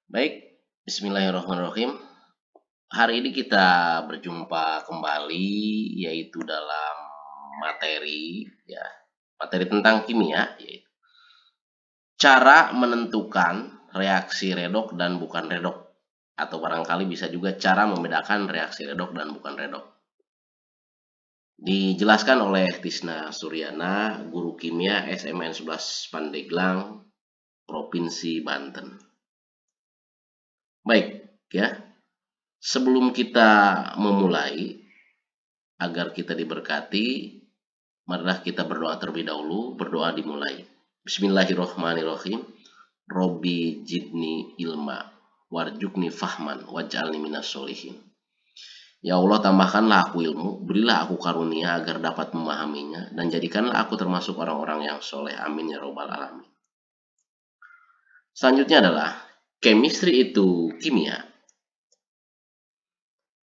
Baik, bismillahirrahmanirrahim. Hari ini kita berjumpa kembali yaitu dalam materi tentang kimia, yaitu cara menentukan reaksi redok dan bukan redok, atau barangkali bisa juga cara membedakan reaksi redok dan bukan redok. Dijelaskan oleh Tisna Suryana, guru kimia SMN 11 Pandeglang, Provinsi Banten. Baik, ya. Sebelum kita memulai, agar kita diberkati, marilah kita berdoa terlebih dahulu. Berdoa dimulai. Bismillahirrahmanirrahim. Robbi jidni ilma, warjukni fahman, waj'alni minas sholihin. Ya Allah, tambahkanlah aku ilmu, berilah aku karunia agar dapat memahaminya, dan jadikanlah aku termasuk orang-orang yang soleh. Amin ya robbal alamin. Selanjutnya adalah chemistry itu kimia.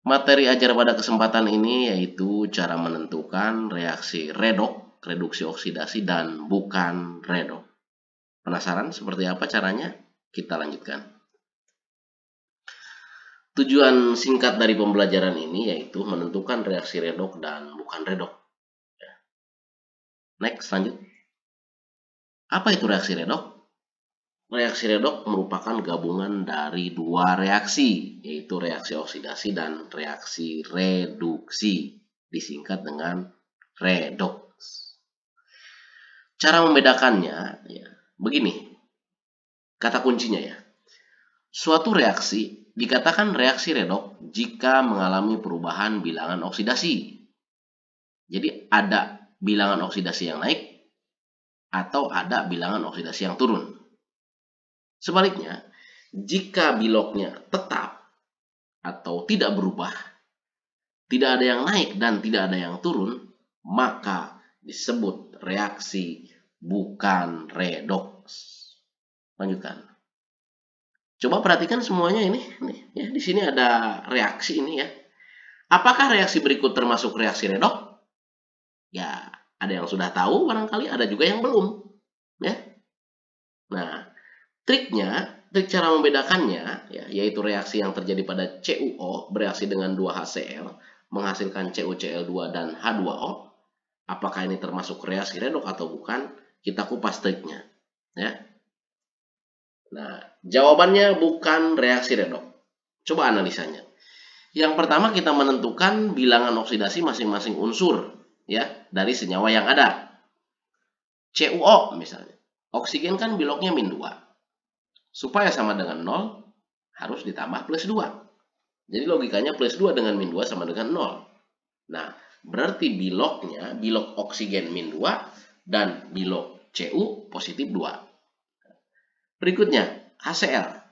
Materi ajar pada kesempatan ini yaitu cara menentukan reaksi redok, reduksi oksidasi, dan bukan redok. Penasaran seperti apa caranya? Kita lanjutkan. Tujuan singkat dari pembelajaran ini yaitu menentukan reaksi redok dan bukan redok. Next, lanjut. Apa itu reaksi redok? Reaksi redok merupakan gabungan dari dua reaksi, yaitu reaksi oksidasi dan reaksi reduksi, disingkat dengan redoks. Cara membedakannya, ya, begini, kata kuncinya ya. Suatu reaksi dikatakan reaksi redok jika mengalami perubahan bilangan oksidasi. Jadi ada bilangan oksidasi yang naik atau ada bilangan oksidasi yang turun. Sebaliknya, jika biloknya tetap atau tidak berubah, tidak ada yang naik dan tidak ada yang turun, maka disebut reaksi bukan redoks. Lanjutkan. Coba perhatikan semuanya ini ya, di sini ada reaksi ini ya. Apakah reaksi berikut termasuk reaksi redok? Ya, ada yang sudah tahu barangkali, ada juga yang belum, ya. Nah, trik cara membedakannya ya, yaitu reaksi yang terjadi pada CuO bereaksi dengan 2HCl menghasilkan CuCl2 dan H2O. Apakah ini termasuk reaksi redok atau bukan? Kita kupas triknya ya. Nah, jawabannya bukan reaksi redok. Coba analisanya. Yang pertama kita menentukan bilangan oksidasi masing-masing unsur ya dari senyawa yang ada. CuO misalnya. Oksigen kan biloknya -2. Supaya sama dengan 0, harus ditambah +2. Jadi logikanya +2 dengan -2 sama dengan 0. Nah, berarti bilok oksigen -2 dan bilok Cu +2. Berikutnya, HCl.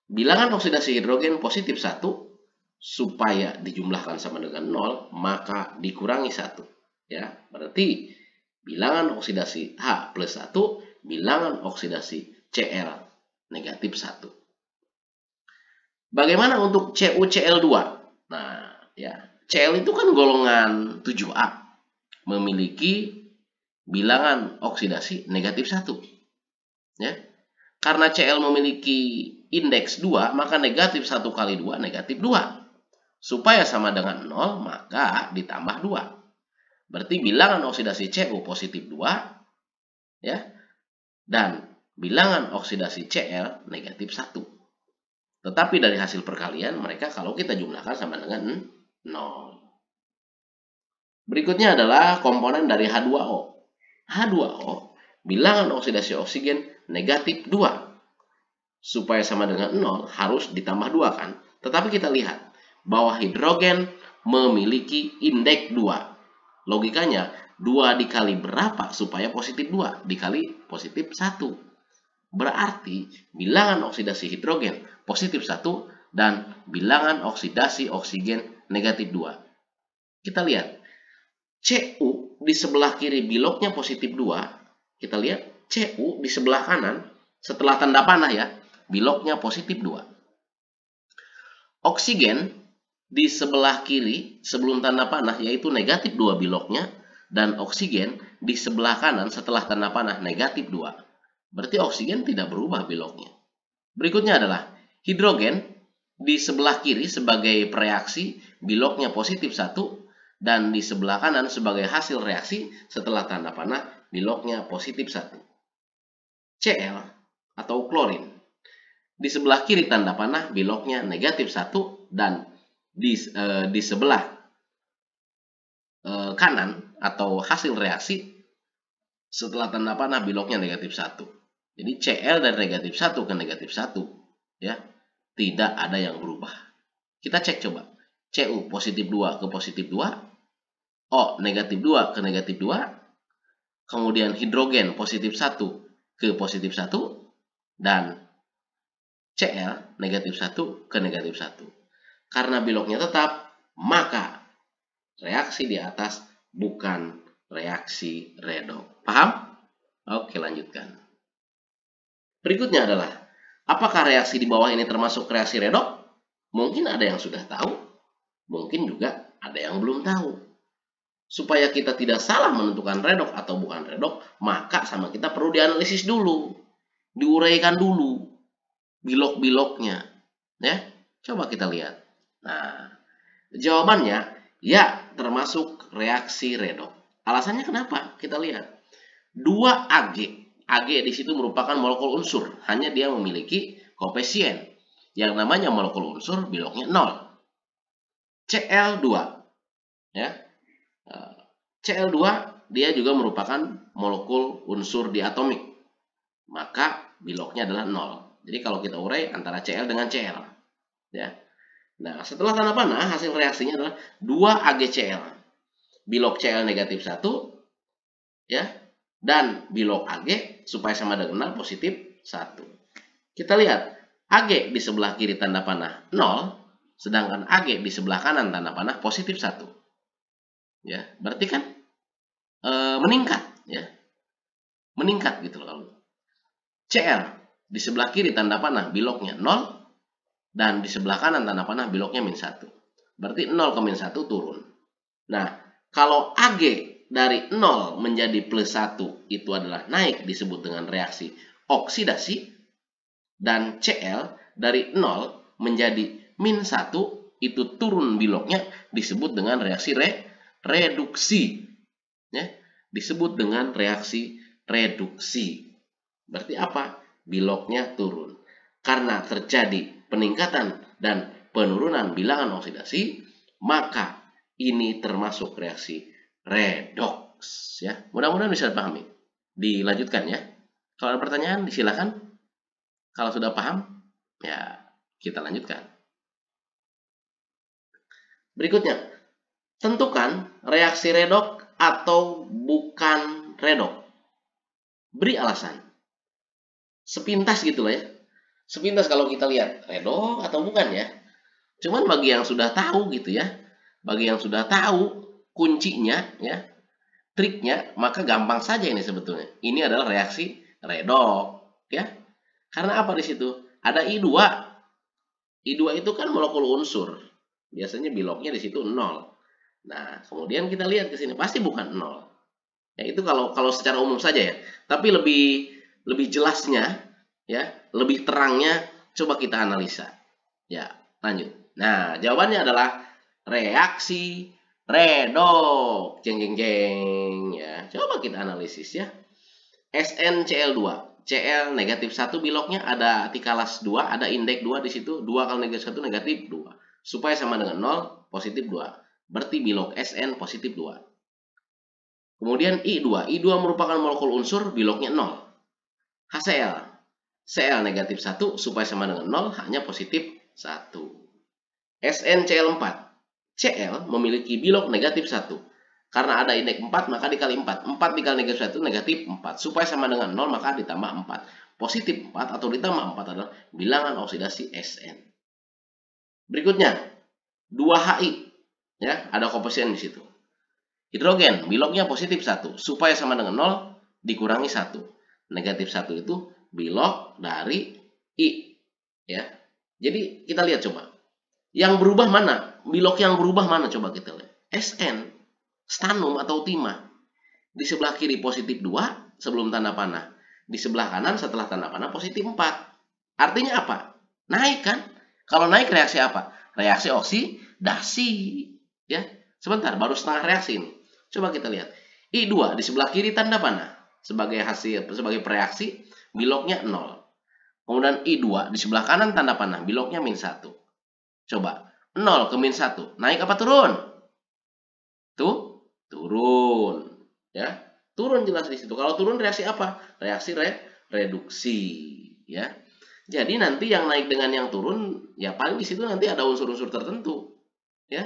Bilangan oksidasi hidrogen +1, supaya dijumlahkan sama dengan 0, maka dikurangi 1. Ya, berarti bilangan oksidasi H +1, bilangan oksidasi Cl -1. Bagaimana untuk CuCl2? Nah, ya, Cl itu kan golongan 7A, memiliki bilangan oksidasi -1. Ya. Karena Cl memiliki indeks 2, maka -1 kali 2 -2. Supaya sama dengan 0, maka ditambah 2. Berarti bilangan oksidasi Cu +2, ya, dan bilangan oksidasi Cl -1. Tetapi dari hasil perkalian mereka kalau kita jumlahkan sama dengan 0. Berikutnya adalah komponen dari H2O. H2O bilangan oksidasi oksigen -2. Supaya sama dengan 0 harus ditambah 2 kan. Tetapi kita lihat bahwa hidrogen memiliki indeks 2. Logikanya 2 dikali berapa supaya +2? Dikali +1. Berarti bilangan oksidasi hidrogen +1 dan bilangan oksidasi oksigen -2. Kita lihat Cu di sebelah kiri biloknya +2. Kita lihat Cu di sebelah kanan setelah tanda panah ya, biloknya +2. Oksigen di sebelah kiri sebelum tanda panah yaitu -2 biloknya, dan oksigen di sebelah kanan setelah tanda panah -2. Berarti oksigen tidak berubah biloknya. Berikutnya adalah hidrogen di sebelah kiri sebagai pereaksi, biloknya positif 1, dan di sebelah kanan sebagai hasil reaksi setelah tanda panah, biloknya positif 1. Cl atau klorin. Di sebelah kiri tanda panah, biloknya negatif 1, dan di sebelah kanan atau hasil reaksi setelah tanda panah, biloknya negatif 1. Jadi Cl dari negatif 1 ke negatif 1, ya, tidak ada yang berubah. Kita cek coba. Cu positif 2 ke positif 2, O negatif 2 ke negatif 2, kemudian hidrogen positif 1 ke positif 1, dan Cl negatif 1 ke negatif 1. Karena biloknya tetap, maka reaksi di atas bukan reaksi redoks. Paham? Oke, lanjutkan. Berikutnya adalah, apakah reaksi di bawah ini termasuk reaksi redoks? Mungkin ada yang sudah tahu, mungkin juga ada yang belum tahu. Supaya kita tidak salah menentukan redoks atau bukan redoks, maka sama kita perlu dianalisis dulu, diuraikan dulu bilok-biloknya, ya. Coba kita lihat. Nah, jawabannya ya termasuk reaksi redoks. Alasannya kenapa? Kita lihat. 2 Ag. Ag di situ merupakan molekul unsur, hanya dia memiliki koefisien yang namanya molekul unsur, biloknya 0. Cl2, ya. Cl2 dia juga merupakan molekul unsur diatomik, maka biloknya adalah 0. Jadi kalau kita urai antara Cl dengan Cl, ya. Nah, setelah tanda panah, hasil reaksinya adalah 2 AgCl. Bilok Cl negatif 1, ya, dan bilok Ag supaya sama dengan 0 positif 1. Kita lihat, Ag di sebelah kiri tanda panah 0, sedangkan Ag di sebelah kanan tanda panah positif 1. Ya, berarti kan meningkat, ya. Meningkat gitu loh. Cl di sebelah kiri tanda panah biloknya 0, dan di sebelah kanan tanda panah biloknya min 1. Berarti 0 ke min 1 turun. Nah, kalau Ag dari 0 menjadi plus 1 itu adalah naik, disebut dengan reaksi oksidasi. Dan Cl dari 0 menjadi min 1 itu turun biloknya, disebut dengan reaksi reduksi. Ya, disebut dengan reaksi reduksi. Berarti apa? Biloknya turun. Karena terjadi peningkatan dan penurunan bilangan oksidasi, maka ini termasuk reaksi redoks, ya. Mudah-mudahan bisa dipahami. Dilanjutkan ya. Kalau ada pertanyaan silakan. Kalau sudah paham, ya kita lanjutkan. Berikutnya, tentukan reaksi redoks atau bukan redoks. Beri alasan. Sepintas gitu lah ya. Sepintas kalau kita lihat redoks atau bukan ya. Cuman bagi yang sudah tahu gitu ya, bagi yang sudah tahu kuncinya ya, triknya, maka gampang saja ini sebetulnya. Ini adalah reaksi redoks ya. Karena apa di situ? Ada I2. I2 itu kan molekul unsur. Biasanya biloknya di situ 0. Nah, kemudian kita lihat ke sini pasti bukan 0. Ya, itu kalau secara umum saja ya. Tapi lebih jelasnya ya, lebih terangnya coba kita analisa. Ya, lanjut. Nah, jawabannya adalah reaksi redoks. Jeng jeng jeng ya. Coba kita analisis ya. SnCl2. Cl negatif 1 biloknya ada tikalas 2, ada indeks 2 di situ. 2 kali negatif 1 negatif 2. Supaya sama dengan 0, positif 2. Berarti bilok Sn positif 2. Kemudian I2. I2 merupakan molekul unsur, biloknya 0. HCl. Cl negatif 1 supaya sama dengan 0, hanya positif 1. SnCl4. Cl memiliki bilok negatif 1. Karena ada indeks 4, maka dikali 4. 4 dikali negatif 1, negatif 4. Supaya sama dengan 0, maka ditambah 4. Positif 4 atau ditambah 4 adalah bilangan oksidasi Sn. Berikutnya, 2Hi. Ya, ada koefisien di situ. Hidrogen, biloknya positif 1. Supaya sama dengan 0, dikurangi 1. Negatif 1 itu bilok dari I. Ya. Jadi, kita lihat coba. Yang berubah mana? Bilok yang berubah mana? Coba kita lihat. Sn. Stannum atau timah. Di sebelah kiri positif 2 sebelum tanda panah. Di sebelah kanan setelah tanda panah positif 4. Artinya apa? Naik kan? Kalau naik reaksi apa? Reaksi oksidasi. Ya, sebentar, baru setengah reaksi ini. Coba kita lihat. I2 di sebelah kiri tanda panah. Sebagai sebagai pereaksi, biloknya 0. Kemudian I2 di sebelah kanan tanda panah, biloknya -1. Coba, 0 ke -1. Naik apa turun? Tuh, turun. Ya, turun jelas di situ. Kalau turun reaksi apa? Reaksi reduksi. Ya. Jadi nanti yang naik dengan yang turun, ya paling di situ nanti ada unsur-unsur tertentu, ya.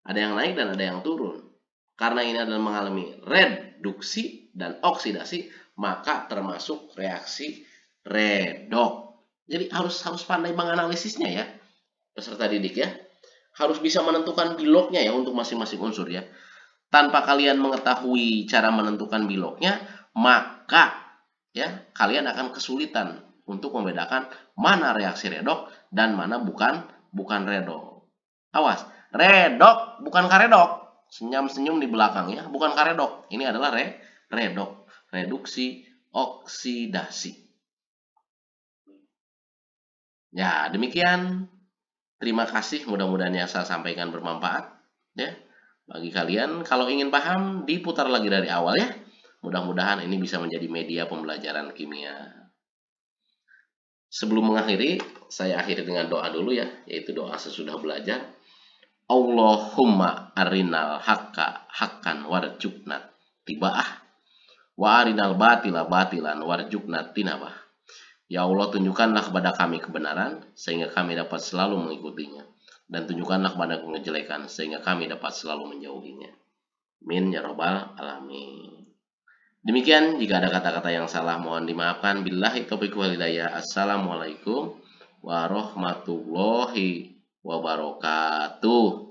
Ada yang naik dan ada yang turun. Karena ini adalah mengalami reduksi dan oksidasi, maka termasuk reaksi redoks. Jadi harus pandai menganalisisnya ya, peserta didik ya. Harus bisa menentukan biloknya ya untuk masing-masing unsur ya. Tanpa kalian mengetahui cara menentukan biloknya, maka ya kalian akan kesulitan untuk membedakan mana reaksi redoks dan mana bukan redoks. Awas, redoks bukan karedok. Senyum-senyum di belakang ya, bukan karedok. Ini adalah redoks, reduksi oksidasi. Ya, demikian. Terima kasih, mudah-mudahan yang saya sampaikan bermanfaat ya. Bagi kalian kalau ingin paham diputar lagi dari awal ya. Mudah-mudahan ini bisa menjadi media pembelajaran kimia. Sebelum mengakhiri, saya akhiri dengan doa dulu ya, yaitu doa sesudah belajar. Allahumma arinal haqqa haqqan warjukna tiba'ah wa arinal batila batilan warjukna tinabah. Ya Allah, tunjukkanlah kepada kami kebenaran sehingga kami dapat selalu mengikutinya, dan tunjukkanlah kepada kejelekan sehingga kami dapat selalu menjauhinya. Amin ya rabbal alamin. Demikian, jika ada kata-kata yang salah mohon dimaafkan. Billahi taufiq wal hidayah. Assalamualaikum warahmatullahi wabarakatuh.